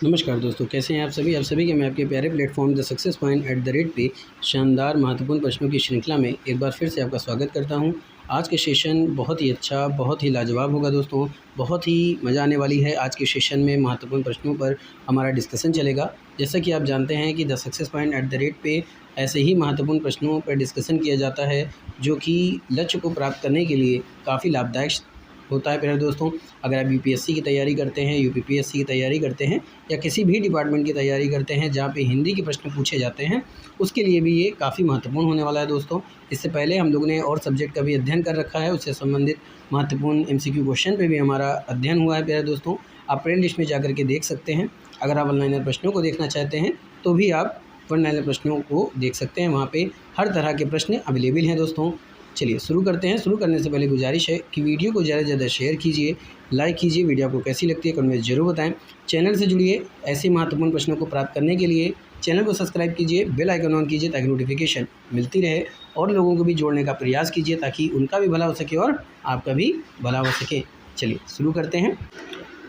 नमस्कार दोस्तों, कैसे हैं आप सभी के मैं आपके प्यारे प्लेटफॉर्म द सक्सेस पॉइंट @ पे शानदार महत्वपूर्ण प्रश्नों की श्रृंखला में एक बार फिर से आपका स्वागत करता हूं। आज के सेशन बहुत ही अच्छा, बहुत ही लाजवाब होगा दोस्तों। बहुत ही मज़ा आने वाली है। आज के सेशन में महत्वपूर्ण प्रश्नों पर हमारा डिस्कशन चलेगा। जैसा कि आप जानते हैं कि द सक्सेस पॉइंट @ पे ऐसे ही महत्वपूर्ण प्रश्नों पर डिस्कशन किया जाता है जो कि लक्ष्य को प्राप्त करने के लिए काफ़ी लाभदायक होता है। प्यारे दोस्तों, अगर आप यूपीएससी की तैयारी करते हैं, यूपीपीएससी की तैयारी करते हैं या किसी भी डिपार्टमेंट की तैयारी करते हैं जहाँ पे हिंदी के प्रश्न पूछे जाते हैं, उसके लिए भी ये काफ़ी महत्वपूर्ण होने वाला है दोस्तों। इससे पहले हम लोगों ने और सब्जेक्ट का भी अध्ययन कर रखा है, उससे संबंधित महत्वपूर्ण एमसीक्यू क्वेश्चन पे भी हमारा अध्ययन हुआ है। प्यारे दोस्तों, आप प्ले लिस्ट में जाकर के देख सकते हैं। अगर आप ऑनलाइन प्रश्नों को देखना चाहते हैं तो भी आप ऑनलाइन प्रश्नों को देख सकते हैं, वहाँ पर हर तरह के प्रश्न अवेलेबल हैं दोस्तों। चलिए शुरू करते हैं। शुरू करने से पहले गुजारिश है कि वीडियो को ज़्यादा से ज़्यादा शेयर कीजिए, लाइक कीजिए। वीडियो आपको कैसी लगती है कमेंट में ज़रूर बताएं। चैनल से जुड़िए। ऐसे महत्वपूर्ण प्रश्नों को प्राप्त करने के लिए चैनल को सब्सक्राइब कीजिए, बेल आइकन ऑन कीजिए ताकि नोटिफिकेशन मिलती रहे, और लोगों को भी जोड़ने का प्रयास कीजिए ताकि उनका भी भला हो सके और आपका भी भला हो सके। चलिए शुरू करते हैं।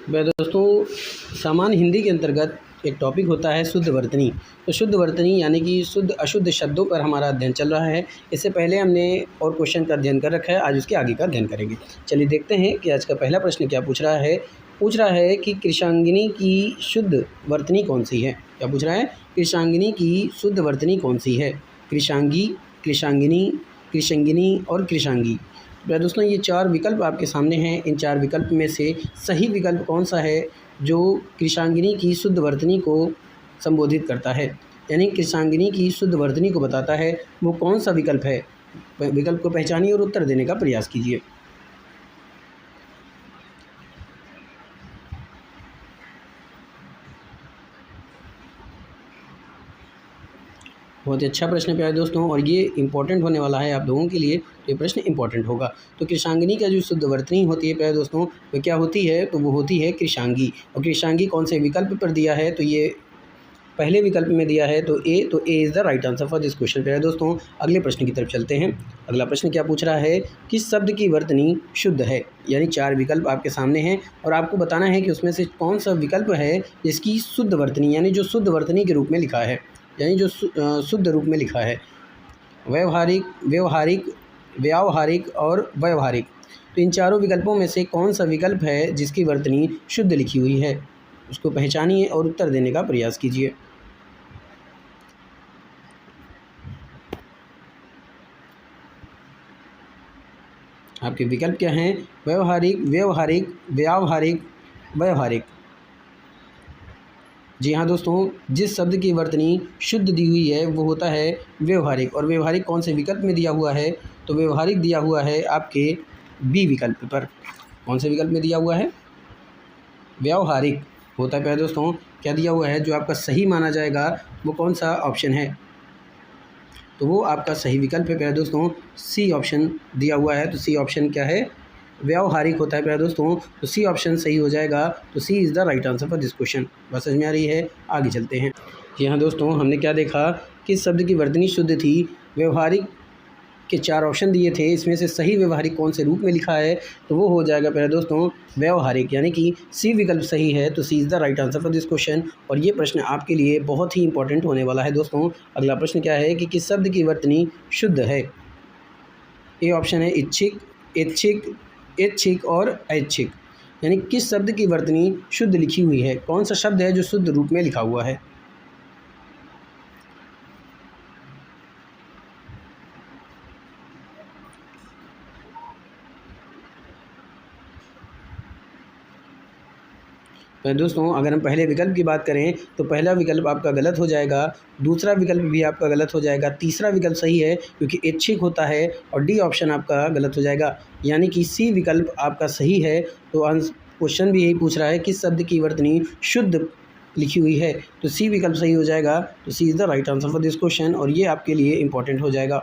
दोस्तों, सामान्य हिंदी के अंतर्गत एक टॉपिक होता है शुद्ध वर्तनी। तो शुद्ध वर्तनी यानी कि शुद्ध अशुद्ध शब्दों पर हमारा अध्ययन चल रहा है। इससे पहले हमने और क्वेश्चन का अध्ययन कर रखा है, आज उसके आगे का अध्ययन करेंगे। चलिए देखते हैं कि आज का पहला प्रश्न क्या पूछ रहा है। पूछ रहा है कि कृशांगिनी की शुद्ध वर्तनी कौन सी है। क्या पूछ रहा है? कृशांगिनी की शुद्ध वर्तनी कौन सी है। कृशांगी, कृशांगिनी, कृशंगिनी और कृशांगी। दोस्तों, ये चार विकल्प आपके सामने हैं। इन चार विकल्प में से सही विकल्प कौन सा है जो कृशांगिनी की शुद्ध वर्तनी को संबोधित करता है, यानी कृशांगिनी की शुद्ध वर्तनी को बताता है, वो कौन सा विकल्प है। विकल्प को पहचानिए और उत्तर देने का प्रयास कीजिए। बहुत ही अच्छा प्रश्न प्यारे दोस्तों, और ये इंपॉर्टेंट होने वाला है आप लोगों के लिए। तो ये प्रश्न इंपॉर्टेंट होगा। तो कृशांगिनी का जो शुद्ध वर्तनी होती है प्यारे दोस्तों, वो क्या होती है? तो वो होती है कृशांगी। और कृशांगी कौन से विकल्प पर दिया है? तो ये पहले विकल्प में दिया है, तो A is the right answer for this question. प्यारे दोस्तों, अगले प्रश्न की तरफ चलते हैं। अगला प्रश्न क्या पूछ रहा है? किस शब्द की वर्तनी शुद्ध है। यानी चार विकल्प आपके सामने हैं और आपको बताना है कि उसमें से कौन सा विकल्प है जिसकी शुद्ध वर्तनी, यानी जो शुद्ध वर्तनी के रूप में लिखा है, यानी जो शुद्ध रूप में लिखा है। व्यवहारिक, व्यवहारिक, व्यावहारिक और व्यवहारिक। तो इन चारों विकल्पों में से कौन सा विकल्प है जिसकी वर्तनी शुद्ध लिखी हुई है, उसको पहचानिए और उत्तर देने का प्रयास कीजिए। आपके विकल्प क्या हैं? व्यवहारिक, व्यवहारिक, व्यावहारिक, व्यवहारिक। जी हाँ दोस्तों, जिस शब्द की वर्तनी शुद्ध दी हुई है वो होता है व्यवहारिक। और व्यवहारिक कौन से विकल्प में दिया हुआ है? तो व्यवहारिक दिया हुआ है आपके बी विकल्प पर। कौन से विकल्प में दिया हुआ है? व्यवहारिक होता है। प्यारे दोस्तों, क्या दिया हुआ है जो आपका सही माना जाएगा, वो कौन सा ऑप्शन है? तो वो आपका सही विकल्प है प्यारे दोस्तों, सी ऑप्शन दिया हुआ है। तो सी ऑप्शन क्या है? व्यावहारिक होता है प्यारे दोस्तों। तो सी ऑप्शन सही हो जाएगा। तो C is the right answer for this question. बात समझ में आ रही है? आगे चलते हैं। जी हाँ दोस्तों, हमने क्या देखा? किस शब्द की वर्तनी शुद्ध थी। व्यवहारिक के चार ऑप्शन दिए थे, इसमें से सही व्यवहारिक कौन से रूप में लिखा है, तो वो हो जाएगा प्यारे दोस्तों व्यवहारिक, यानी कि सी विकल्प सही है। तो C is the right answer for this question. और ये प्रश्न आपके लिए बहुत ही इंपॉर्टेंट होने वाला है दोस्तों। अगला प्रश्न क्या है कि किस शब्द की वर्तनी शुद्ध है। ए ऑप्शन है इच्छिक, ऐच्छिक, ऐच्छिक और ऐच्छिक। यानी किस शब्द की वर्तनी शुद्ध लिखी हुई है, कौन सा शब्द है जो शुद्ध रूप में लिखा हुआ है। तो दोस्तों, अगर हम पहले विकल्प की बात करें तो पहला विकल्प आपका गलत हो जाएगा, दूसरा विकल्प भी आपका गलत हो जाएगा, तीसरा विकल्प सही है क्योंकि ऐच्छिक होता है, और डी ऑप्शन आपका गलत हो जाएगा, यानी कि सी विकल्प आपका सही है। तो क्वेश्चन भी यही पूछ रहा है किस शब्द की वर्तनी शुद्ध लिखी हुई है, तो सी विकल्प सही हो जाएगा। तो C is the right answer for this question, और ये आपके लिए इंपॉर्टेंट हो जाएगा।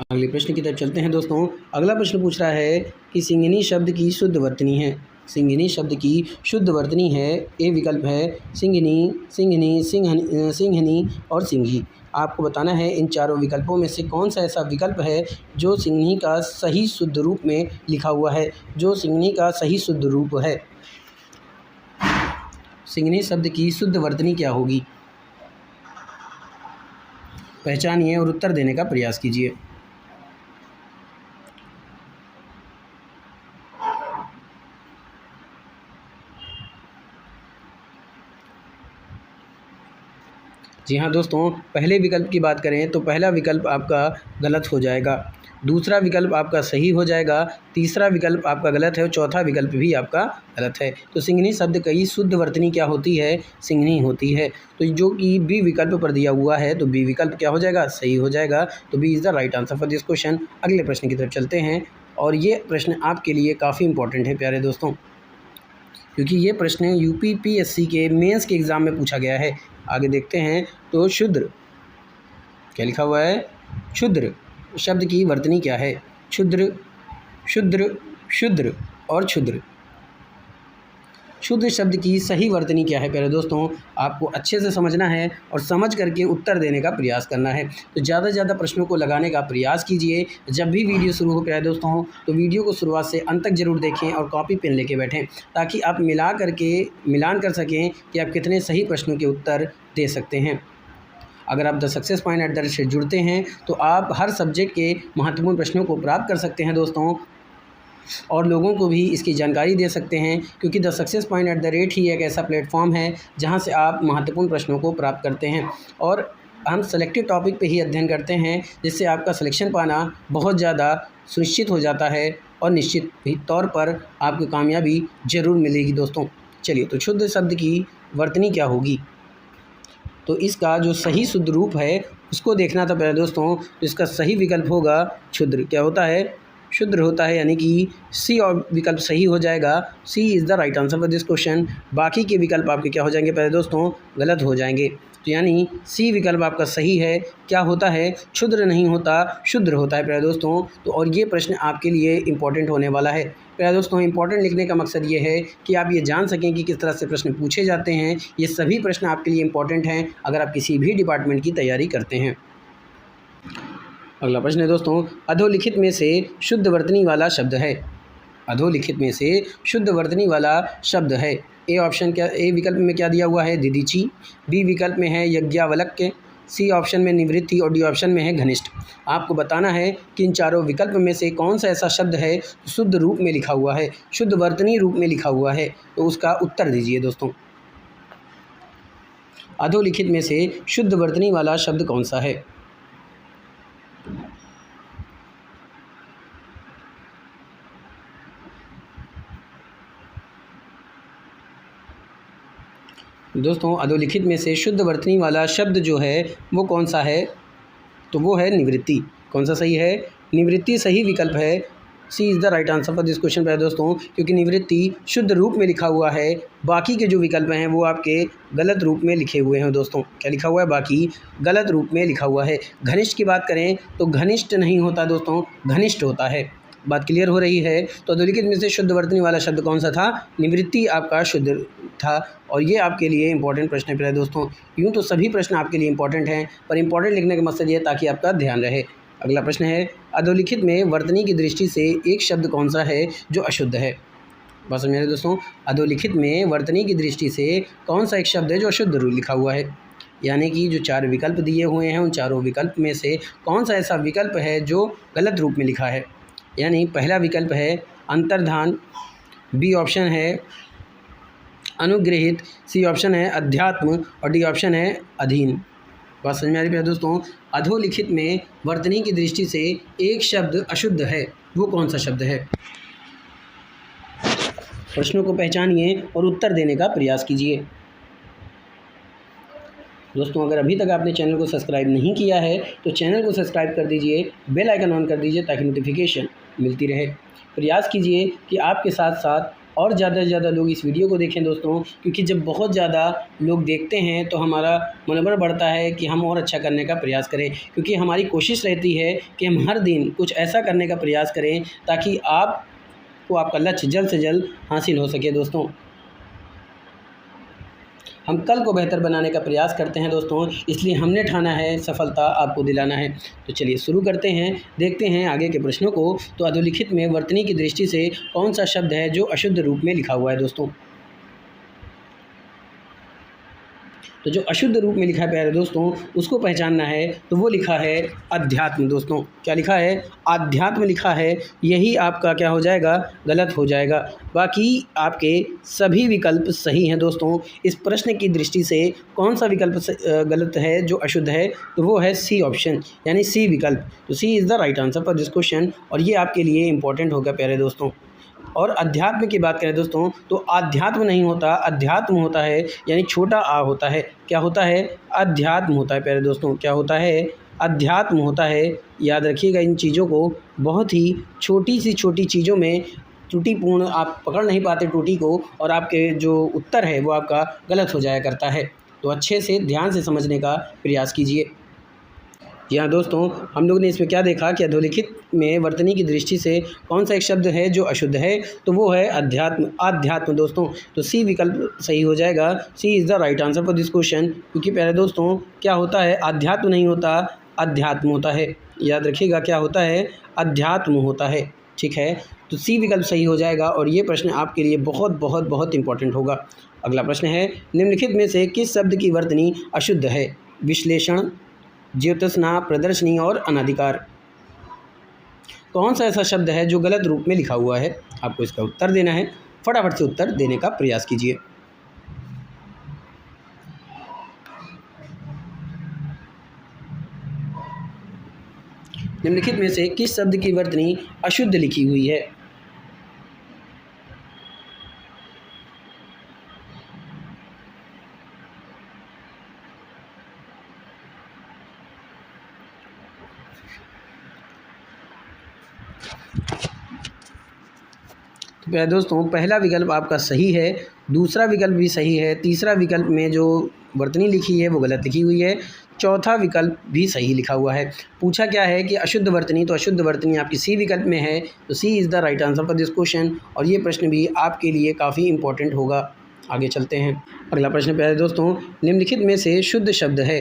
अगले प्रश्न की तरफ चलते हैं दोस्तों। अगला प्रश्न पूछ रहा है कि सिंघनी शब्द की शुद्ध वर्तनी है। सिंघनी शब्द की शुद्ध वर्तनी है। ए विकल्प है सिंघनी, सिंघनी, सिंघनी और सिंघी। आपको बताना है इन चारों विकल्पों में से कौन सा ऐसा विकल्प है जो सिंघनी का सही शुद्ध रूप में लिखा हुआ है, जो सिंघनी का सही शुद्ध रूप है। सिंघनी शब्द की शुद्ध वर्तनी क्या होगी? पहचानिए और उत्तर देने का प्रयास कीजिए। जी हाँ दोस्तों, पहले विकल्प की बात करें तो पहला विकल्प आपका गलत हो जाएगा, दूसरा विकल्प आपका सही हो जाएगा, तीसरा विकल्प आपका गलत है और चौथा विकल्प भी आपका गलत है। तो सिंघनी शब्द की शुद्ध वर्तनी क्या होती है? सिंघनी होती है। तो जो कि बी विकल्प पर दिया हुआ है, तो बी विकल्प क्या हो जाएगा? सही हो जाएगा। तो B is the right answer for this question. अगले प्रश्न की तरफ चलते हैं और ये प्रश्न आपके लिए काफ़ी इंपॉर्टेंट है प्यारे दोस्तों, क्योंकि ये प्रश्न यूपीपीएससी के मेंस के एग्ज़ाम में पूछा गया है। आगे देखते हैं। तो क्षुद्र, क्या लिखा हुआ है? क्षुद्र शब्द की वर्तनी क्या है? क्षुद्र, क्षुद्र, क्षुद्र और क्षुद्र। क्षुद्र शब्द की सही वर्तनी क्या है प्यारे दोस्तों? आपको अच्छे से समझना है और समझ करके उत्तर देने का प्रयास करना है। तो ज़्यादा से ज़्यादा प्रश्नों को लगाने का प्रयास कीजिए। जब भी वीडियो शुरू हो प्यारे दोस्तों, तो वीडियो को शुरुआत से अंत तक ज़रूर देखें और कॉपी पेन लेके बैठें, ताकि आप मिलान कर सकें कि आप कितने सही प्रश्नों के उत्तर दे सकते हैं। अगर आप द सक्सेस पॉइंट @ से जुड़ते हैं तो आप हर सब्जेक्ट के महत्वपूर्ण प्रश्नों को प्राप्त कर सकते हैं दोस्तों, और लोगों को भी इसकी जानकारी दे सकते हैं, क्योंकि द सक्सेस पॉइंट @ ही एक ऐसा प्लेटफॉर्म है जहां से आप महत्वपूर्ण प्रश्नों को प्राप्त करते हैं। और हम सेलेक्टेड टॉपिक पे ही अध्ययन करते हैं, जिससे आपका सिलेक्शन पाना बहुत ज़्यादा सुनिश्चित हो जाता है और निश्चित ही तौर पर आपको कामयाबी ज़रूर मिलेगी दोस्तों। चलिए, तो क्षुद्र शब्द की वर्तनी क्या होगी? तो इसका जो सही शुद्ध रूप है उसको देखना था प्यारे दोस्तों। तो इसका सही विकल्प होगा क्षुद्र। क्या होता है? क्षुद्र होता है, यानी कि सी और विकल्प सही हो जाएगा। C is the right answer for this question. बाकी के विकल्प आपके क्या हो जाएंगे प्यारे दोस्तों? गलत हो जाएंगे। तो यानी सी विकल्प आपका सही है। क्या होता है? क्षुद्र नहीं होता, शुद्र होता है प्यारे दोस्तों। तो और ये प्रश्न आपके लिए इम्पोर्टेंट होने वाला है प्यारे दोस्तों। इम्पोर्टेंट लिखने का मकसद ये है कि आप ये जान सकें कि किस तरह से प्रश्न पूछे जाते हैं। ये सभी प्रश्न आपके लिए इम्पोर्टेंट हैं अगर आप किसी भी डिपार्टमेंट की तैयारी करते हैं। अगला प्रश्न है दोस्तों, अधोलिखित में से शुद्ध वर्तनी वाला शब्द है। अधोलिखित में से शुद्ध वर्तनी वाला शब्द है। ए ऑप्शन क्या, ए विकल्प में क्या दिया हुआ है? दिदिची। बी विकल्प में है यज्ञावल्क्य। सी ऑप्शन में निवृत्ति और डी ऑप्शन में है घनिष्ठ। आपको बताना है कि इन चारों विकल्प में से कौन सा ऐसा शब्द है शुद्ध रूप में लिखा हुआ है, शुद्ध वर्तनी रूप में लिखा हुआ है। तो उसका उत्तर दीजिए दोस्तों। अधोलिखित में से शुद्ध वर्तनी वाला शब्द कौन सा है? दोस्तों, अधोलिखित में से शुद्ध वर्तनी वाला शब्द जो है वो कौन सा है? तो वो है निवृत्ति। कौन सा सही है? निवृत्ति सही विकल्प है। C is the right answer for this question प्यारे दोस्तों, क्योंकि निवृत्ति शुद्ध रूप में लिखा हुआ है। बाकी के जो विकल्प हैं वो आपके गलत रूप में लिखे हुए हैं दोस्तों। क्या लिखा हुआ है? बाकी गलत रूप में लिखा हुआ है। घनिष्ठ की बात करें तो घनिष्ठ नहीं होता दोस्तों, घनिष्ठ होता है। बात क्लियर हो रही है? तो अधोलिखित में से शुद्ध वर्तनी वाला शब्द कौन सा था? निवृत्ति आपका शुद्ध था। और ये आपके लिए इंपॉर्टेंट प्रश्न है प्यारे दोस्तों। यूँ तो सभी प्रश्न आपके लिए इंपॉर्टेंट हैं, पर इंपॉर्टेंट लिखने का मकसद ये है ताकि आपका ध्यान रहे। अगला प्रश्न है, अधोलिखित में वर्तनी की दृष्टि से एक शब्द कौन सा है जो अशुद्ध है? बस मेरे दोस्तों, अधोलिखित में वर्तनी की दृष्टि से कौन सा एक शब्द है जो अशुद्ध लिखा हुआ है? यानी कि जो चार विकल्प दिए हुए हैं उन चारों विकल्प में से कौन सा ऐसा विकल्प है जो गलत रूप में लिखा है? यानी पहला विकल्प है अंतर्धान, बी ऑप्शन है अनुग्रहित, सी ऑप्शन है अध्यात्म और डी ऑप्शन है अधीन। बात समझ में आ रही है दोस्तों? अधोलिखित में वर्तनी की दृष्टि से एक शब्द अशुद्ध है, वो कौन सा शब्द है? प्रश्नों को पहचानिए और उत्तर देने का प्रयास कीजिए। दोस्तों, अगर अभी तक आपने चैनल को सब्सक्राइब नहीं किया है तो चैनल को सब्सक्राइब कर दीजिए, बेल आइकन ऑन कर दीजिए ताकि नोटिफिकेशन मिलती रहे। प्रयास कीजिए कि आपके साथ साथ और ज़्यादा से ज़्यादा लोग इस वीडियो को देखें दोस्तों, क्योंकि जब बहुत ज़्यादा लोग देखते हैं तो हमारा मनोबल बढ़ता है कि हम और अच्छा करने का प्रयास करें। क्योंकि हमारी कोशिश रहती है कि हम हर दिन कुछ ऐसा करने का प्रयास करें ताकि आपको आपका लक्ष्य जल्द से जल्द हासिल हो सके। दोस्तों, हम कल को बेहतर बनाने का प्रयास करते हैं दोस्तों, इसलिए हमने ठाना है सफलता आपको दिलाना है। तो चलिए शुरू करते हैं, देखते हैं आगे के प्रश्नों को। तो अधोलिखित में वर्तनी की दृष्टि से कौन सा शब्द है जो अशुद्ध रूप में लिखा हुआ है दोस्तों? तो जो अशुद्ध रूप में लिखा है प्यारे दोस्तों उसको पहचानना है, तो वो लिखा है अध्यात्म। दोस्तों क्या लिखा है? अध्यात्म लिखा है। यही आपका क्या हो जाएगा? गलत हो जाएगा। बाकी आपके सभी विकल्प सही हैं दोस्तों। इस प्रश्न की दृष्टि से कौन सा विकल्प गलत है जो अशुद्ध है? तो वो है सी ऑप्शन, यानी सी विकल्प। तो C is the right answer for this question, और ये आपके लिए इंपॉर्टेंट होगा प्यारे दोस्तों। और अध्यात्म की बात करें दोस्तों तो अध्यात्म नहीं होता, अध्यात्म होता है, यानी छोटा आ होता है। क्या होता है? अध्यात्म होता है प्यारे दोस्तों। क्या होता है? अध्यात्म होता है। याद रखिएगा इन चीज़ों को। बहुत ही छोटी सी छोटी चीज़ों में त्रुटिपूर्ण आप पकड़ नहीं पाते त्रुटि को, और आपके जो उत्तर है वो आपका गलत हो जाया करता है। तो अच्छे से ध्यान से समझने का प्रयास कीजिए। जी हाँ दोस्तों, हम लोग ने इसमें क्या देखा कि अधोलिखित में वर्तनी की दृष्टि से कौन सा एक शब्द है जो अशुद्ध है? तो वो है अध्यात्म। अध्यात्म दोस्तों, तो सी विकल्प सही हो जाएगा। C is the right answer for this question. क्योंकि प्यारे दोस्तों क्या होता है? अध्यात्म नहीं होता, अध्यात्म होता है। याद रखिएगा क्या होता है? अध्यात्म होता है। ठीक है, तो सी विकल्प सही हो जाएगा, और ये प्रश्न आपके लिए बहुत बहुत बहुत इंपॉर्टेंट होगा। अगला प्रश्न है, निम्नलिखित में से किस शब्द की वर्तनी अशुद्ध है? विश्लेषण, ज्योत्सना, प्रदर्शनी और अनाधिकार। कौन सा ऐसा शब्द है जो गलत रूप में लिखा हुआ है? आपको इसका उत्तर देना है। फटाफट से उत्तर देने का प्रयास कीजिए। निम्नलिखित में से किस शब्द की वर्तनी अशुद्ध लिखी हुई है? तो प्यारे दोस्तों पहला विकल्प आपका सही है, दूसरा विकल्प भी सही है, तीसरा विकल्प में जो वर्तनी लिखी है वो गलत लिखी हुई है, चौथा विकल्प भी सही लिखा हुआ है। पूछा क्या है कि अशुद्ध वर्तनी, तो अशुद्ध वर्तनी आपकी सी विकल्प में है। तो C is the right answer for this question, और ये प्रश्न भी आपके लिए काफ़ी इंपॉर्टेंट होगा। आगे चलते हैं। अगला प्रश्न प्यारे दोस्तों, निम्नलिखित में से शुद्ध शब्द है?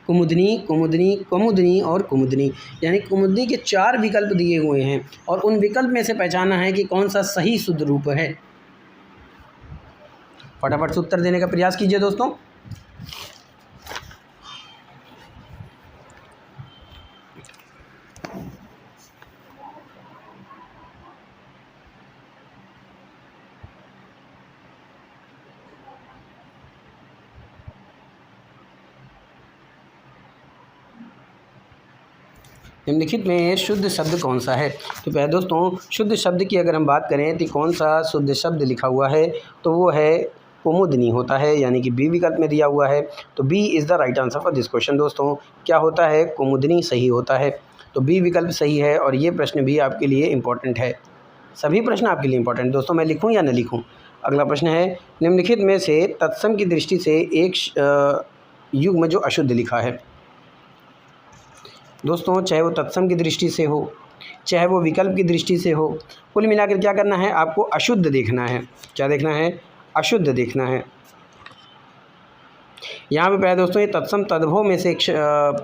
कुमुदनी, कुमुदनी, कमुदनी और कुमुदनी। यानी कुमुदनी के 4 विकल्प दिए हुए हैं, और उन विकल्प में से पहचानना है कि कौन सा सही शुद्ध रूप है। फटाफट से उत्तर देने का प्रयास कीजिए दोस्तों। निम्नलिखित में शुद्ध शब्द कौन सा है? तो पहले दोस्तों शुद्ध शब्द की अगर हम बात करें तो कौन सा शुद्ध शब्द लिखा हुआ है? तो वो है कुमुदनी होता है, यानी कि बी विकल्प में दिया हुआ है। तो B is the right answer for this question. दोस्तों क्या होता है? कुमुदनी सही होता है। तो बी विकल्प सही है, और ये प्रश्न भी आपके लिए इम्पोर्टेंट है। सभी प्रश्न आपके लिए इम्पोर्टेंट दोस्तों, मैं लिखूँ या न लिखूँ? अगला प्रश्न है, निम्नलिखित में से तत्सम की दृष्टि से एक युग्म जो अशुद्ध लिखा है। दोस्तों चाहे वो तत्सम की दृष्टि से हो, चाहे वो विकल्प की दृष्टि से हो, कुल मिलाकर क्या करना है? आपको अशुद्ध देखना है। क्या देखना है? अशुद्ध देखना है। यहाँ पे प्यारे दोस्तों ये तत्सम तद्भव में से एक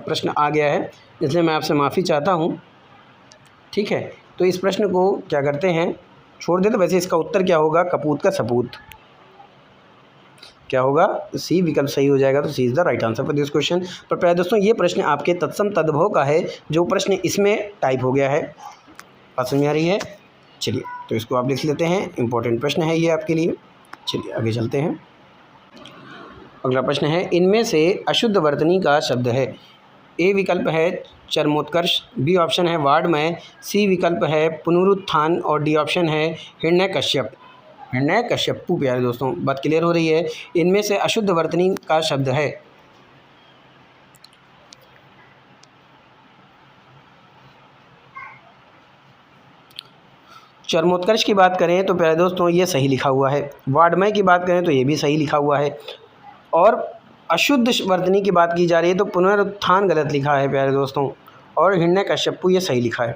प्रश्न आ गया है, इसलिए मैं आपसे माफ़ी चाहता हूँ। ठीक है, तो इस प्रश्न को क्या करते हैं, छोड़ देते। वैसे इसका उत्तर क्या होगा? कपूत का सपूत। क्या होगा? सी विकल्प सही हो जाएगा। तो C is the right answer for this question. पर प्यारे दोस्तों ये प्रश्न आपके तत्सम तद्भव का है, जो प्रश्न इसमें टाइप हो गया है। बात समझ में आ रही है? चलिए तो इसको आप लिख लेते हैं, इंपॉर्टेंट प्रश्न है ये आपके लिए। चलिए आगे चलते हैं। अगला प्रश्न है, इनमें से अशुद्ध वर्तनी का शब्द है? ए विकल्प है चरमोत्कर्ष, बी ऑप्शन है वाड्मय, सी विकल्प है पुनरुत्थान, और डी ऑप्शन है हिरण्यकश्यप। हिरण्यकश्यपु। प्यारे दोस्तों बात क्लियर हो रही है? इनमें से अशुद्ध वर्तनी का शब्द है? चरमोत्कर्ष की बात करें तो प्यारे दोस्तों ये सही लिखा हुआ है। वाड्मय की बात करें तो ये भी सही लिखा हुआ है, और अशुद्ध वर्तनी की बात की जा रही है तो पुनरुत्थान गलत लिखा है प्यारे दोस्तों, और हिरण्यकश्यपु ये सही लिखा है।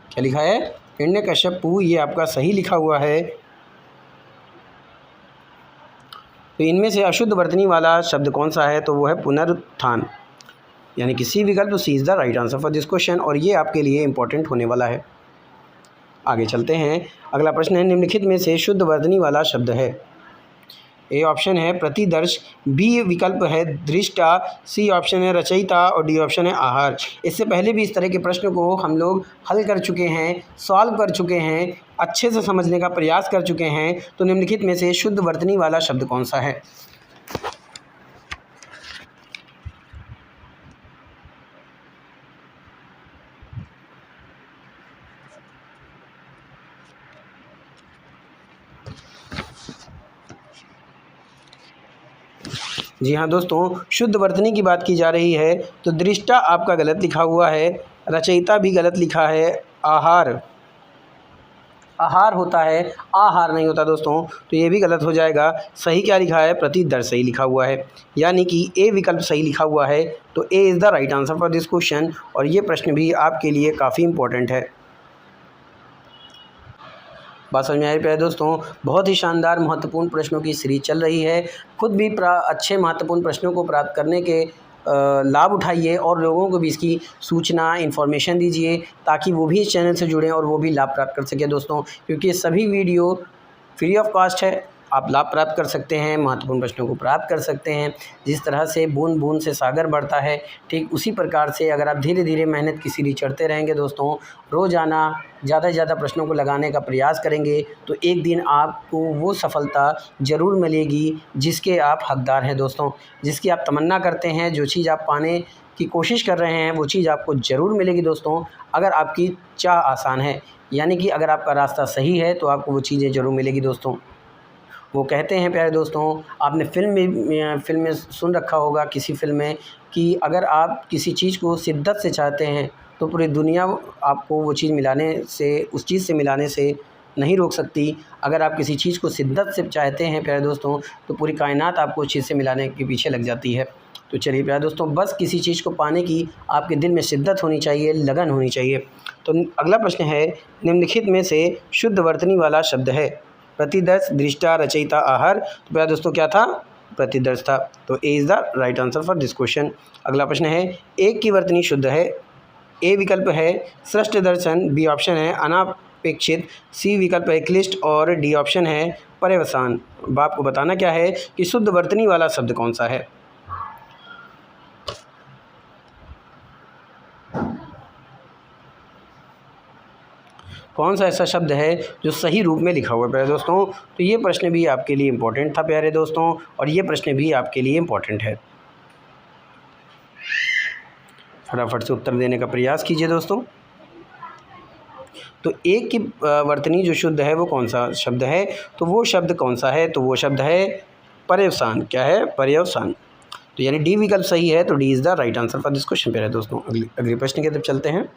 क्या लिखा है? हिरण्यकश्यपु ये आपका सही लिखा हुआ है। तो इनमें से अशुद्ध वर्तनी वाला शब्द कौन सा है? तो वो है पुनरुत्थान, यानी कि सी विकल्प। C is the right answer for this question, और ये आपके लिए इंपॉर्टेंट होने वाला है। आगे चलते हैं। अगला प्रश्न है, निम्नलिखित में से शुद्ध वर्तनी वाला शब्द है? ए ऑप्शन है प्रतिदर्श, बी विकल्प है दृष्टा, सी ऑप्शन है रचयिता और डी ऑप्शन है आहार। इससे पहले भी इस तरह के प्रश्न को हम लोग हल कर चुके हैं, सॉल्व कर चुके हैं, अच्छे से समझने का प्रयास कर चुके हैं। तो निम्नलिखित में से शुद्ध वर्तनी वाला शब्द कौन सा है? जी हाँ दोस्तों, शुद्ध वर्तनी की बात की जा रही है तो दृष्टा आपका गलत लिखा हुआ है, रचयिता भी गलत लिखा है, आहार आहार होता है, आहार नहीं होता दोस्तों, तो ये भी गलत हो जाएगा। सही क्या लिखा है? प्रतिदर्श सही लिखा हुआ है, यानी कि ए विकल्प सही लिखा हुआ है। तो A is the right answer for this question. और ये प्रश्न भी आपके लिए काफ़ी इंपॉर्टेंट है। बात समझ में आ रही है दोस्तों? बहुत ही शानदार महत्वपूर्ण प्रश्नों की सीरीज चल रही है। खुद भी अच्छे महत्वपूर्ण प्रश्नों को प्राप्त करने के लाभ उठाइए और लोगों को भी इसकी सूचना इन्फॉर्मेशन दीजिए, ताकि वो भी इस चैनल से जुड़ें और वो भी लाभ प्राप्त कर सकें दोस्तों। क्योंकि ये सभी वीडियो फ्री ऑफ कॉस्ट है, आप लाभ प्राप्त कर सकते हैं, महत्वपूर्ण प्रश्नों को प्राप्त कर सकते हैं। जिस तरह से बूंद बूंद से सागर बढ़ता है, ठीक उसी प्रकार से अगर आप धीरे धीरे मेहनत की सीढ़ी चढ़ते रहेंगे दोस्तों, रोज़ाना ज़्यादा से ज़्यादा प्रश्नों को लगाने का प्रयास करेंगे, तो एक दिन आपको वो सफलता ज़रूर मिलेगी जिसके आप हकदार हैं दोस्तों। जिसकी आप तमन्ना करते हैं, जो चीज़ आप पाने की कोशिश कर रहे हैं, वो चीज़ आपको ज़रूर मिलेगी दोस्तों, अगर आपकी चाह आसान है। यानी कि अगर आपका रास्ता सही है तो आपको वो चीज़ें ज़रूर मिलेगी दोस्तों। वो कहते हैं प्यारे दोस्तों, आपने फ़िल्म में सुन रखा होगा, किसी फ़िल्म में, कि अगर आप किसी चीज़ को शिद्दत से चाहते हैं तो पूरी दुनिया आपको वो चीज़ मिलाने से, उस चीज़ से मिलाने से नहीं रोक सकती। अगर आप किसी चीज़ को शिद्दत से चाहते हैं प्यारे दोस्तों, तो पूरी कायनात आपको उस चीज़ से मिलाने के पीछे लग जाती है। तो चलिए प्यारे दोस्तों, बस किसी चीज़ को पाने की आपके दिल में शिद्दत होनी चाहिए, लगन होनी चाहिए। तो अगला प्रश्न है, निम्नलिखित में से शुद्ध वर्तनी वाला शब्द है? प्रतिदर्श, दृष्टा, रचयिता, आहार। तो प्यारे दोस्तों क्या था? प्रतिदर्श था। तो A is the right answer for this question. अगला प्रश्न है, एक की वर्तनी शुद्ध है? ए विकल्प है सृष्ट दर्शन, बी ऑप्शन है अनापेक्षित, सी विकल्प है क्लिष्ट और डी ऑप्शन है पर्यवसान। अब आपको बताना क्या है कि शुद्ध वर्तनी वाला शब्द कौन सा है? कौन सा ऐसा शब्द है जो सही रूप में लिखा हुआ है प्यारे दोस्तों? तो ये प्रश्न भी आपके लिए इम्पोर्टेंट था प्यारे दोस्तों, और ये प्रश्न भी आपके लिए इम्पोर्टेंट है। फटाफट से उत्तर देने का प्रयास कीजिए दोस्तों। तो एक की वर्तनी जो शुद्ध है वो कौन सा शब्द है? तो वो शब्द कौन सा है? तो वो शब्द है पर्यवसान। क्या है? पर्यवसान। तो यानी डी विकल्प सही है, तो D is the right answer for this question प्यारे दोस्तों। अगले प्रश्न की तरफ चलते हैं।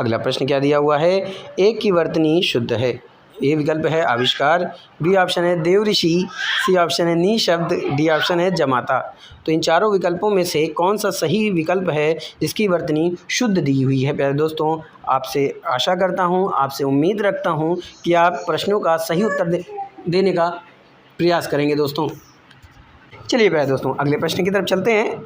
अगला प्रश्न क्या दिया हुआ है? एक की वर्तनी शुद्ध है? ए विकल्प है आविष्कार, बी ऑप्शन है देवऋषि, सी ऑप्शन है निशब्द, डी ऑप्शन है जमाता। तो इन चारों विकल्पों में से कौन सा सही विकल्प है जिसकी वर्तनी शुद्ध दी हुई है प्यारे दोस्तों? आपसे आशा करता हूँ, आपसे उम्मीद रखता हूँ कि आप प्रश्नों का सही उत्तर देने का प्रयास करेंगे दोस्तों। चलिए प्यारे दोस्तों, अगले प्रश्न की तरफ चलते हैं।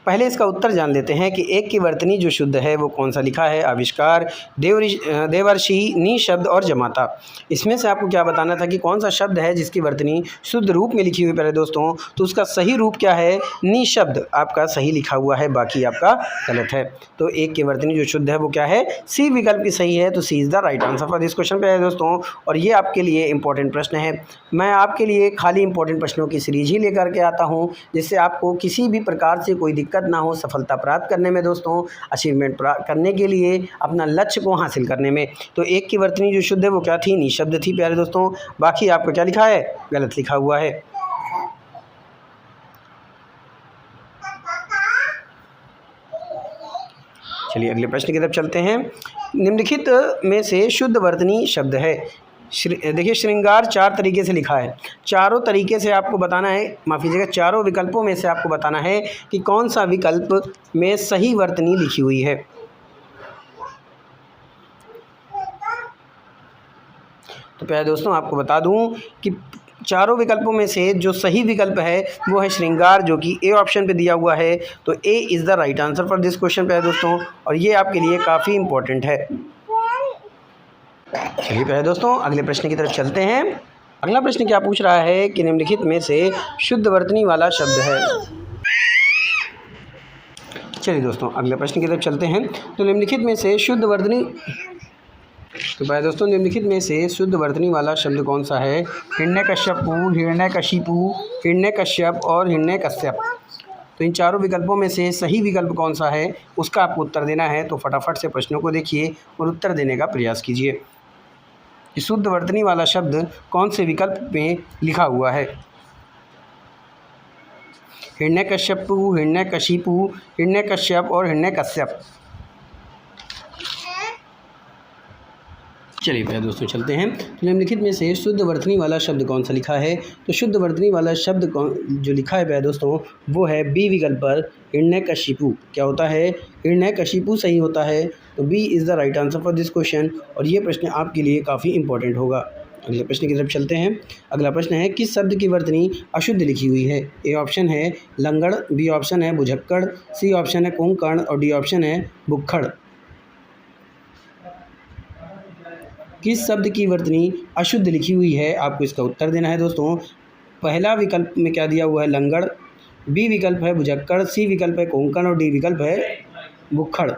पहले इसका उत्तर जान लेते हैं कि एक की वर्तनी जो शुद्ध है वो कौन सा लिखा है? आविष्कार, देवर्षि, निशब्द और जमाता। इसमें से आपको क्या बताना था कि कौन सा शब्द है जिसकी वर्तनी शुद्ध रूप में लिखी हुई प्यारे दोस्तों? तो उसका सही रूप क्या है? निशब्द आपका सही लिखा हुआ है, बाकी आपका गलत है। तो एक की वर्तनी जो शुद्ध है वो क्या है? सी विकल्प की सही है। तो C is the right answer for this question प्यारे दोस्तों। और ये आपके लिए इंपॉर्टेंट प्रश्न है। मैं आपके लिए खाली इंपॉर्टेंट प्रश्नों की सीरीज ही लेकर के आता हूँ, जिससे आपको किसी भी प्रकार से कोई दिक्कत ना हो सफलता प्राप्त करने में दोस्तों, अचीवमेंट प्राप्त करने के लिए, अपना लक्ष्य को हासिल करने में। तो एक की वर्तनी जो शुद्ध है वो क्या थी? निशब्द थी प्यारे दोस्तों। बाकी आपको क्या लिखा है? गलत लिखा हुआ है। चलिए अगले प्रश्न की तरफ चलते हैं। निम्नलिखित में से शुद्ध वर्तनी शब्द है? देखिए, श्रृंगार चार तरीके से लिखा है। चारों तरीके से आपको बताना है, माफ़ कीजिएगा, चारों विकल्पों में से आपको बताना है कि कौन सा विकल्प में सही वर्तनी लिखी हुई है। तो प्यारे दोस्तों, आपको बता दूं कि चारों विकल्पों में से जो सही विकल्प है वो है श्रृंगार, जो कि ए ऑप्शन पे दिया हुआ है। तो A is the right answer for this question प्यारे दोस्तों, और ये आपके लिए काफ़ी इंपॉर्टेंट है। चलिए प्यारे दोस्तों, अगले प्रश्न की तरफ चलते हैं। अगला प्रश्न क्या पूछ रहा है कि निम्नलिखित में से शुद्ध वर्तनी वाला शब्द है। चलिए दोस्तों अगले प्रश्न की तरफ चलते हैं। तो निम्नलिखित में से शुद्ध वर्तनी निम्नलिखित में से शुद्ध वर्तनी वाला शब्द कौन सा है। हिरण्यकश्यपु, हिरण्यकशिपु, हिरण्यकश्यप और हिरण्यकश्यप। तो इन चारों विकल्पों में से सही विकल्प कौन सा है उसका आपको उत्तर देना है। तो फटाफट से प्रश्नों को देखिए और उत्तर देने का प्रयास कीजिए कि शुद्ध वर्तनी वाला शब्द कौन से विकल्प में लिखा हुआ है। हिरण्यकश्यपु, हिरण्यकशिपु, हिरण्यकश्यप और हिरण्यकश्यप। चलिए प्यारे दोस्तों चलते हैं। निम्नलिखित में से शुद्ध वर्तनी वाला शब्द कौन सा लिखा है। तो शुद्ध वर्तनी वाला शब्द जो लिखा है प्यारे दोस्तों वो है बी विकल्प पर हिरण्यकशिपु। क्या होता है, हिरण्यकशिपु सही होता है। तो B is the right answer for this question और ये प्रश्न आपके लिए काफ़ी इंपॉर्टेंट होगा। अगले प्रश्न की तरफ चलते हैं। अगला प्रश्न है किस शब्द की वर्तनी अशुद्ध लिखी हुई है। ए ऑप्शन है लंगड़, बी ऑप्शन है भुजक्कड़, सी ऑप्शन है कोंकण और डी ऑप्शन है भुक्खड़। किस शब्द की वर्तनी अशुद्ध लिखी हुई है आपको इसका उत्तर देना है दोस्तों। पहला विकल्प में क्या दिया हुआ है लंगड़, बी विकल्प है भुजक्कड़, सी विकल्प है कोंकण और डी विकल्प है भुक्खड़।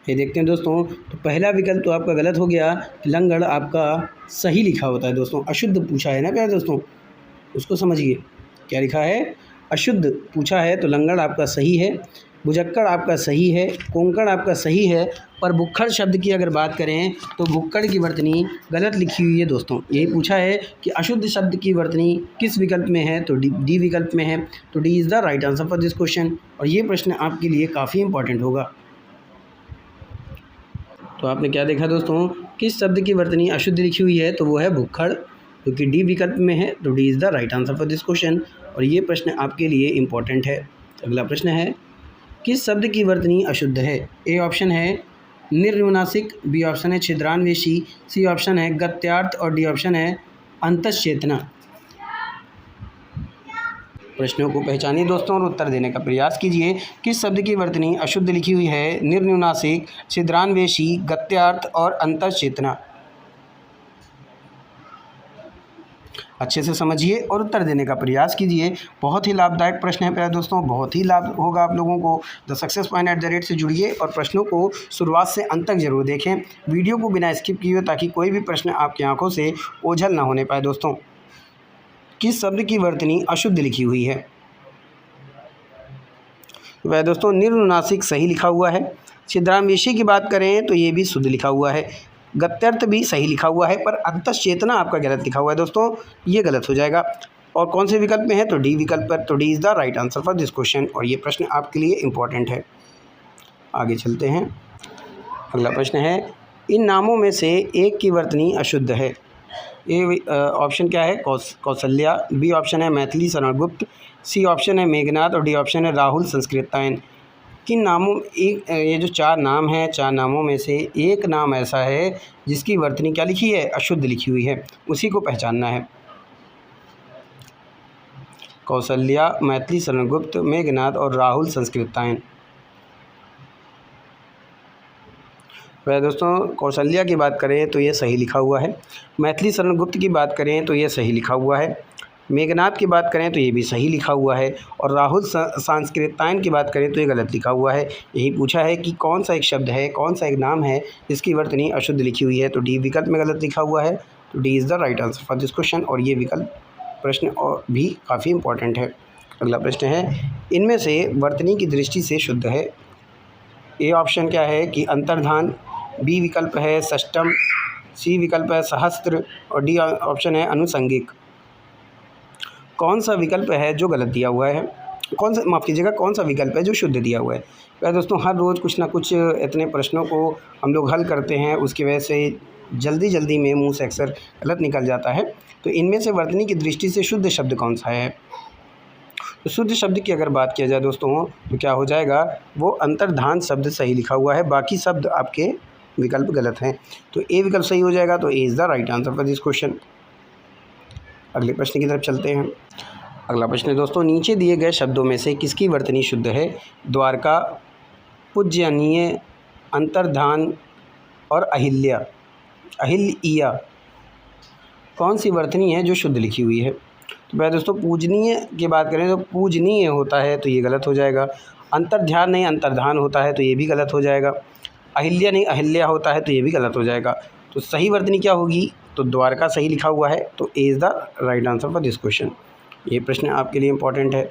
ये देखते हैं दोस्तों। तो पहला विकल्प तो आपका गलत हो गया, लंगड़ आपका सही लिखा होता है दोस्तों। अशुद्ध पूछा है ना प्यारे दोस्तों, उसको समझिए क्या लिखा है, अशुद्ध पूछा है। तो लंगड़ आपका सही है, भुजक्कड़ आपका सही है, कोंकण आपका सही है। पर भुक्खड़ शब्द की अगर बात करें तो भुक्कड़ की वर्तनी गलत लिखी हुई है दोस्तों। यही पूछा है कि अशुद्ध शब्द की वर्तनी किस विकल्प में है। तो डी विकल्प में है। तो D is the right answer for this question और ये प्रश्न आपके लिए काफ़ी इंपॉर्टेंट होगा। तो आपने क्या देखा दोस्तों, किस शब्द की वर्तनी अशुद्ध लिखी हुई है। तो वो है भुक्खड़, क्योंकि डी विकल्प में है। तो D is the right answer for this question और ये प्रश्न आपके लिए इंपॉर्टेंट है। अगला प्रश्न है किस शब्द की वर्तनी अशुद्ध है। ए ऑप्शन है निर्नुनासिक, बी ऑप्शन है छिद्रान्वेषी, सी ऑप्शन है गत्यार्थ और डी ऑप्शन है अंतश्चेतना। प्रश्नों को पहचानिए दोस्तों और उत्तर देने का प्रयास कीजिए। किस शब्द की वर्तनी अशुद्ध लिखी हुई है। निर्नुनासिक, छिद्रान्वेषी, गत्यार्थ और अंतश्चेतना। अच्छे से समझिए और उत्तर देने का प्रयास कीजिए। बहुत ही लाभदायक प्रश्न है प्यारे दोस्तों, बहुत ही लाभ होगा आप लोगों को। द सक्सेस पॉइंट @ से जुड़िए और प्रश्नों को शुरुआत से अंत तक जरूर देखें, वीडियो को बिना स्किप किए, ताकि कोई भी प्रश्न आपकी आंखों से ओझल ना होने पाए। दोस्तों किस शब्द की वर्तनी अशुद्ध लिखी हुई है। तो प्यारे दोस्तों निर्नुनासिक सही लिखा हुआ है, छिद्रान्वेषी की बात करें तो ये भी शुद्ध लिखा हुआ है, गत्यर्थ भी सही लिखा हुआ है, पर अंतश्चेतना आपका गलत लिखा हुआ है दोस्तों, ये गलत हो जाएगा। और कौन से विकल्प में है। तो डी विकल्प पर। तो D is the right answer for this question और ये प्रश्न आपके लिए इंपॉर्टेंट है। आगे चलते हैं। अगला प्रश्न है इन नामों में से एक की वर्तनी अशुद्ध है। ए ऑप्शन क्या है कौशल्या, बी ऑप्शन है मैथिली शरणगुप्त, सी ऑप्शन है मेघनाथ और डी ऑप्शन है राहुल संस्कृतायन। किन नामों ये जो चार नाम हैं, चार नामों में से एक नाम ऐसा है जिसकी वर्तनी क्या लिखी है, अशुद्ध लिखी हुई है, उसी को पहचानना है। कौशल्या, मैथिली शरणगुप्त, मेघनाथ और राहुल संस्कृतायन। वह दोस्तों कौशल्या की बात करें तो ये सही लिखा हुआ है, मैथिली शरणगुप्त की बात करें तो ये सही लिखा हुआ है, मेघनाथ की बात करें तो ये भी सही लिखा हुआ है और राहुल संस्कृतायन की बात करें तो ये गलत लिखा हुआ है। यही पूछा है कि कौन सा एक शब्द है, कौन सा एक नाम है जिसकी वर्तनी अशुद्ध लिखी हुई है। तो डी विकल्प में गलत लिखा हुआ है। तो D is the right answer for this question और ये विकल्प प्रश्न और भी काफ़ी इंपॉर्टेंट है। अगला प्रश्न है इनमें से वर्तनी की दृष्टि से शुद्ध है। ए ऑप्शन क्या है कि अंतर्धान, बी विकल्प है षष्टम, सी विकल्प है सहस्त्र और डी ऑप्शन है अनुसंगिक। कौन सा विकल्प है जो गलत दिया हुआ है, कौन सा विकल्प है जो शुद्ध दिया हुआ है। तो दोस्तों हर रोज़ कुछ ना कुछ इतने प्रश्नों को हम लोग हल करते हैं, उसकी वजह से जल्दी में मुंह से अक्सर गलत निकल जाता है। तो इनमें से वर्तनी की दृष्टि से शुद्ध शब्द कौन सा है। तो शुद्ध शब्द की अगर बात किया जाए दोस्तों तो क्या हो जाएगा, वो अंतर्धान शब्द सही लिखा हुआ है, बाकी शब्द आपके विकल्प गलत हैं। तो ए विकल्प सही हो जाएगा। तो A is the right answer for this question. अगले प्रश्न की तरफ चलते हैं। अगला प्रश्न है दोस्तों नीचे दिए गए शब्दों में से किसकी वर्तनी शुद्ध है। द्वारका, पूज्यनीय, अंतर्धान, और अहिल्या, अहिल्या कौन सी वर्तनी है जो शुद्ध लिखी हुई है? तो भाई दोस्तों पूजनीय की बात करें तो पूजनीय होता है तो ये गलत हो जाएगा। अंतर्ध्यान नहीं अंतर्धान होता है तो ये भी गलत हो जाएगा। अहिल्या नहीं अहिल्या होता है तो ये भी गलत हो जाएगा। तो सही वर्तनी क्या होगी? तो द्वारका सही लिखा हुआ है, तो A is the right answer for this question. ये प्रश्न आपके लिए इम्पोर्टेंट है,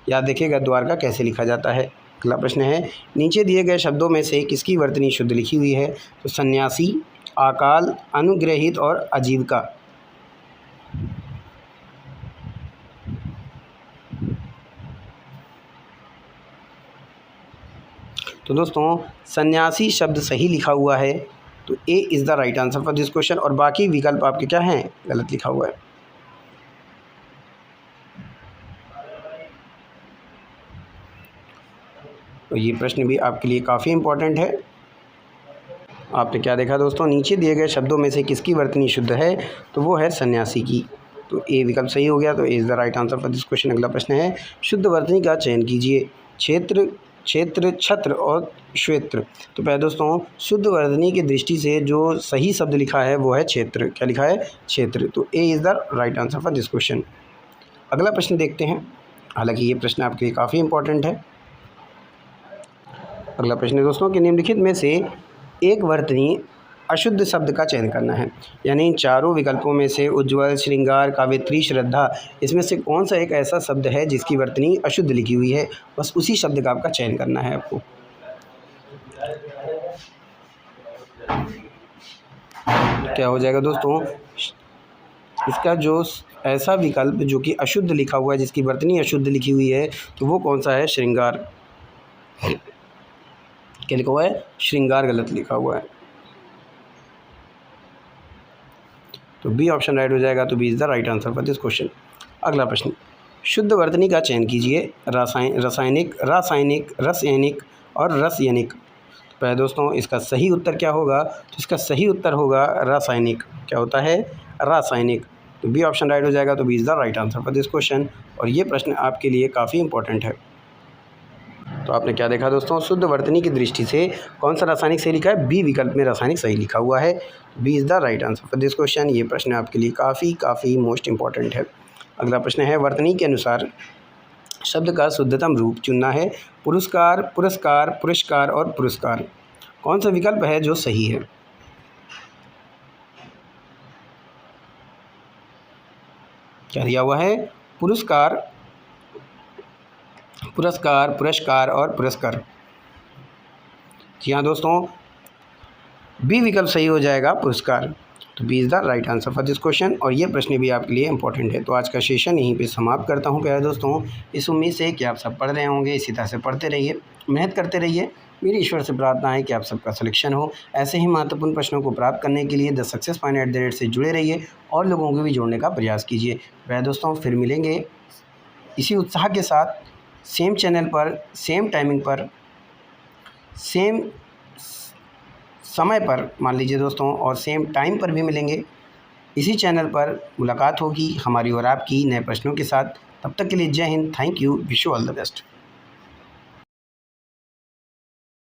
याद देखिएगा द्वारका कैसे लिखा जाता है। अगला प्रश्न है, नीचे दिए गए शब्दों में से किसकी वर्तनी शुद्ध लिखी हुई है? तो सन्यासी, अकाल, अनुग्रहित और आजीविका। तो दोस्तों सन्यासी शब्द सही लिखा हुआ है, तो A is the right answer for this question. और बाकी विकल्प आपके क्या हैं? गलत लिखा हुआ है। तो ये प्रश्न भी आपके लिए काफ़ी इम्पोर्टेंट है। आपने क्या देखा दोस्तों? नीचे दिए गए शब्दों में से किसकी वर्तनी शुद्ध है? तो वो है सन्यासी की। तो ए विकल्प सही हो गया, तो A is the right answer for this question. अगला प्रश्न है, शुद्ध वर्तनी का चयन कीजिए। क्षेत्र, क्षेत्र, छत्र और श्वेत्र। तो पहले दोस्तों शुद्ध वर्तनी की दृष्टि से जो सही शब्द लिखा है वो है क्षेत्र। क्या लिखा है? क्षेत्र। तो A is the right answer for this question. अगला प्रश्न देखते हैं, हालांकि ये प्रश्न आपके लिए काफ़ी इंपॉर्टेंट है। अगला प्रश्न है दोस्तों कि निम्नलिखित में से एक वर्तनी अशुद्ध शब्द का चयन करना है। यानी इन चारों विकल्पों में से उज्ज्वल, श्रृंगार, कावित्री, श्रद्धा, इसमें से कौन सा एक ऐसा शब्द है जिसकी वर्तनी अशुद्ध लिखी हुई है? बस उसी शब्द का आपका चयन करना है आपको। क्या हो जाएगा दोस्तों? इसका जो ऐसा विकल्प जो कि अशुद्ध लिखा हुआ है, जिसकी वर्तनी अशुद्ध लिखी हुई है, तो वो कौन सा है? श्रृंगार। क्या लिखा हुआ है? श्रृंगार गलत लिखा हुआ है, तो बी ऑप्शन राइट हो जाएगा। तो B is the right answer for this question. अगला प्रश्न, शुद्ध वर्तनी का चयन कीजिए। रासायनिक, रासायनिक, रसायनिक और रसयनिक। पहले दोस्तों इसका सही उत्तर क्या होगा? तो इसका सही उत्तर होगा रासायनिक। क्या होता है? रासायनिक। तो बी ऑप्शन राइट हो जाएगा। तो B is the right answer for this question. और ये प्रश्न आपके लिए काफ़ी इंपॉर्टेंट है। तो आपने क्या देखा दोस्तों? शुद्ध वर्तनी की दृष्टि से कौन सा रासायनिक सही लिखा है? बी विकल्प में रासायनिक सही लिखा हुआ है। B is the right answer for this question. ये प्रश्न आपके लिए काफ़ी मोस्ट इंपॉर्टेंट है। अगला प्रश्न है, वर्तनी के अनुसार शब्द का शुद्धतम रूप चुनना है। पुरस्कार, पुरस्कार, पुरस्कार और पुरस्कार। कौन सा विकल्प है जो सही है? क्या दिया हुआ है? पुरस्कार, पुरस्कार, पुरस्कार और पुरस्कार। जी हाँ दोस्तों, बी विकल्प सही हो जाएगा, पुरस्कार। तो B is the right answer for this question. और ये प्रश्न भी आपके लिए इंपॉर्टेंट है। तो आज का सेशन यहीं पे समाप्त करता हूँ प्यारे दोस्तों। इस उम्मीद से कि आप सब पढ़ रहे होंगे। इसी तरह से पढ़ते रहिए, मेहनत करते रहिए। मेरी ईश्वर से प्रार्थना है कि आप सबका सिलेक्शन हो। ऐसे ही महत्वपूर्ण प्रश्नों को प्राप्त करने के लिए द सक्सेस पॉइंट @ से जुड़े रहिए और लोगों को भी जोड़ने का प्रयास कीजिए। प्यारे दोस्तों फिर मिलेंगे इसी उत्साह के साथ, सेम चैनल पर, सेम टाइमिंग पर, सेम समय पर मान लीजिए दोस्तों, और सेम टाइम पर भी मिलेंगे। इसी चैनल पर मुलाकात होगी हमारी और आपकी नए प्रश्नों के साथ। तब तक के लिए जय Hind, thank you, wish you all the best.